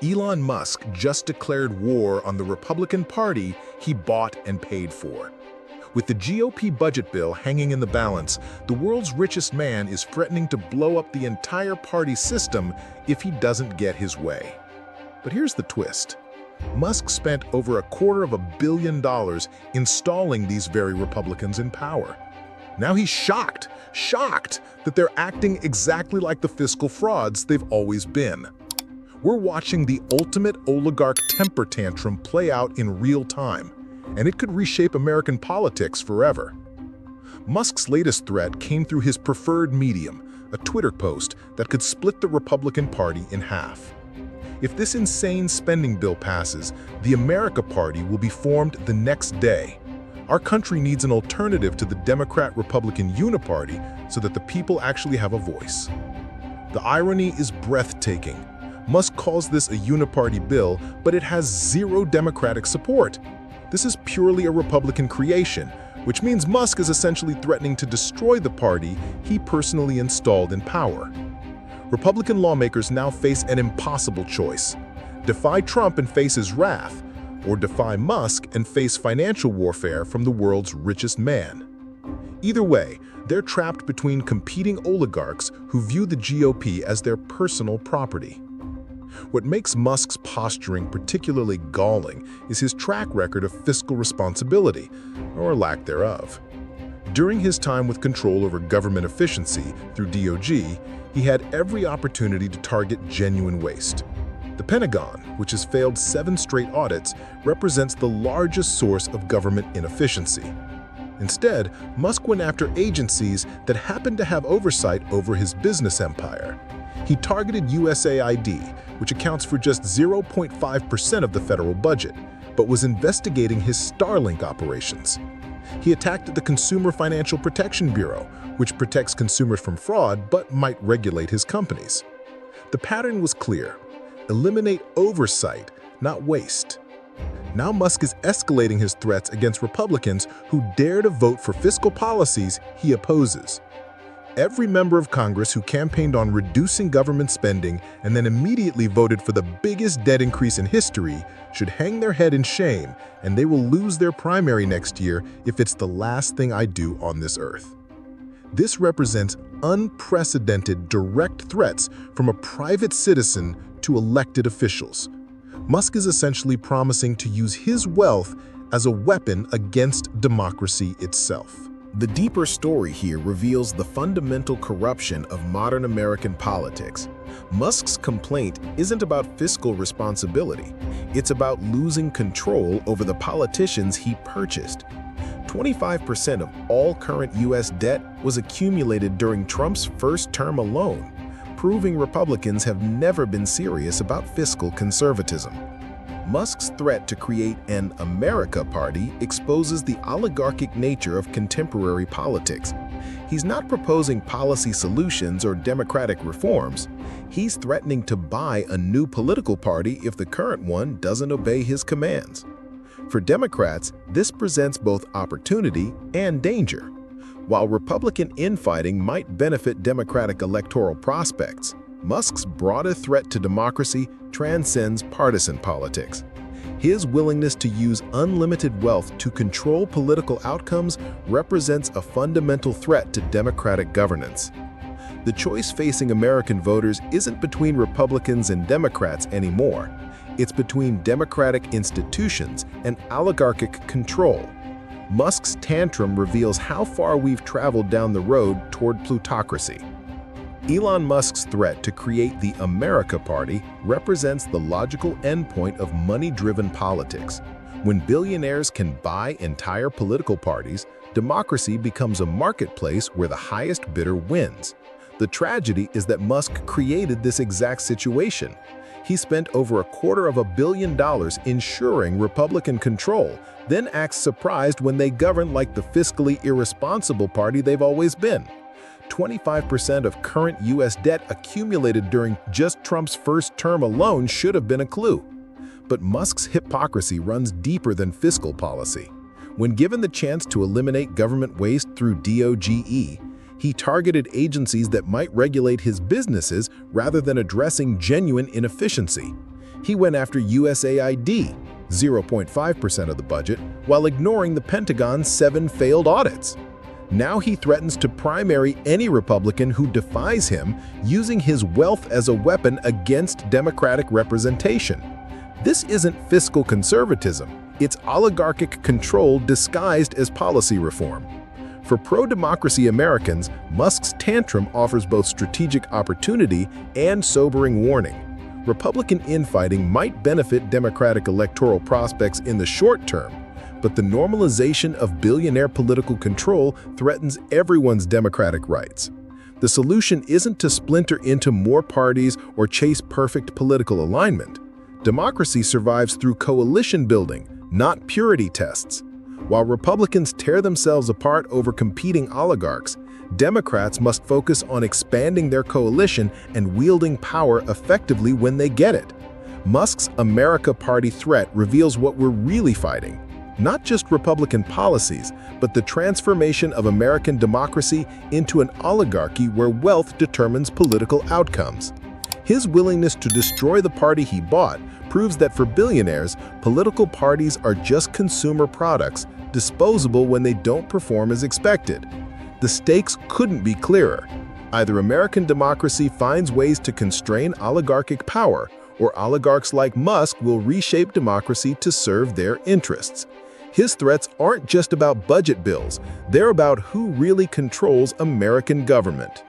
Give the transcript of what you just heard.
Elon Musk just declared war on the Republican Party he bought and paid for. With the GOP budget bill hanging in the balance, the world's richest man is threatening to blow up the entire party system if he doesn't get his way. But here's the twist. Musk spent over $250 million installing these very Republicans in power. Now he's shocked that they're acting exactly like the fiscal frauds they've always been. We're watching the ultimate oligarch temper tantrum play out in real time, and it could reshape American politics forever. Musk's latest threat came through his preferred medium, a Twitter post that could split the Republican Party in half. If this insane spending bill passes, the America Party will be formed the next day. Our country needs an alternative to the Democrat-Republican uniparty so that the people actually have a voice. The irony is breathtaking. Musk calls this a uniparty bill, but it has zero Democratic support. This is purely a Republican creation, which means Musk is essentially threatening to destroy the party he personally installed in power. Republican lawmakers now face an impossible choice: defy Trump and face his wrath, or defy Musk and face financial warfare from the world's richest man. Either way, they're trapped between competing oligarchs who view the GOP as their personal property. What makes Musk's posturing particularly galling is his track record of fiscal responsibility, or lack thereof. During his time with control over government efficiency through DOGE, he had every opportunity to target genuine waste. The Pentagon, which has failed 7 straight audits, represents the largest source of government inefficiency. Instead, Musk went after agencies that happened to have oversight over his business empire. He targeted USAID, which accounts for just 0.5% of the federal budget, but was investigating his Starlink operations. He attacked the Consumer Financial Protection Bureau, which protects consumers from fraud but might regulate his companies. The pattern was clear: eliminate oversight, not waste. Now Musk is escalating his threats against Republicans who dare to vote for fiscal policies he opposes. Every member of Congress who campaigned on reducing government spending and then immediately voted for the biggest debt increase in history should hang their head in shame, and they will lose their primary next year if it's the last thing I do on this earth. This represents unprecedented direct threats from a private citizen to elected officials. Musk is essentially promising to use his wealth as a weapon against democracy itself. The deeper story here reveals the fundamental corruption of modern American politics. Musk's complaint isn't about fiscal responsibility. It's about losing control over the politicians he purchased. 25% of all current U.S. debt was accumulated during Trump's first term alone, proving Republicans have never been serious about fiscal conservatism. Musk's threat to create an America Party exposes the oligarchic nature of contemporary politics. He's not proposing policy solutions or democratic reforms. He's threatening to buy a new political party if the current one doesn't obey his commands. For Democrats, this presents both opportunity and danger. While Republican infighting might benefit Democratic electoral prospects, Musk's broader threat to democracy transcends partisan politics. His willingness to use unlimited wealth to control political outcomes represents a fundamental threat to democratic governance. The choice facing American voters isn't between Republicans and Democrats anymore. It's between democratic institutions and oligarchic control. Musk's tantrum reveals how far we've traveled down the road toward plutocracy. Elon Musk's threat to create the America Party represents the logical endpoint of money-driven politics. When billionaires can buy entire political parties, democracy becomes a marketplace where the highest bidder wins. The tragedy is that Musk created this exact situation. He spent over $250 million ensuring Republican control, then acts surprised when they govern like the fiscally irresponsible party they've always been. 25% of current U.S. debt accumulated during just Trump's first term alone should have been a clue. But Musk's hypocrisy runs deeper than fiscal policy. When given the chance to eliminate government waste through DOGE, he targeted agencies that might regulate his businesses rather than addressing genuine inefficiency. he went after USAID, 0.5% of the budget, while ignoring the Pentagon's 7 failed audits. Now he threatens to primary any Republican who defies him, using his wealth as a weapon against Democratic representation. This isn't fiscal conservatism, it's oligarchic control disguised as policy reform. For pro-democracy Americans, Musk's tantrum offers both strategic opportunity and sobering warning. Republican infighting might benefit Democratic electoral prospects in the short term, but the normalization of billionaire political control threatens everyone's democratic rights. The solution isn't to splinter into more parties or chase perfect political alignment. Democracy survives through coalition building, not purity tests. While Republicans tear themselves apart over competing oligarchs, Democrats must focus on expanding their coalition and wielding power effectively when they get it. Musk's America Party threat reveals what we're really fighting. Not just Republican policies, but the transformation of American democracy into an oligarchy where wealth determines political outcomes. His willingness to destroy the party he bought proves that for billionaires, political parties are just consumer products, disposable when they don't perform as expected. The stakes couldn't be clearer. Either American democracy finds ways to constrain oligarchic power, or oligarchs like Musk will reshape democracy to serve their interests. His threats aren't just about budget bills, they're about who really controls American government.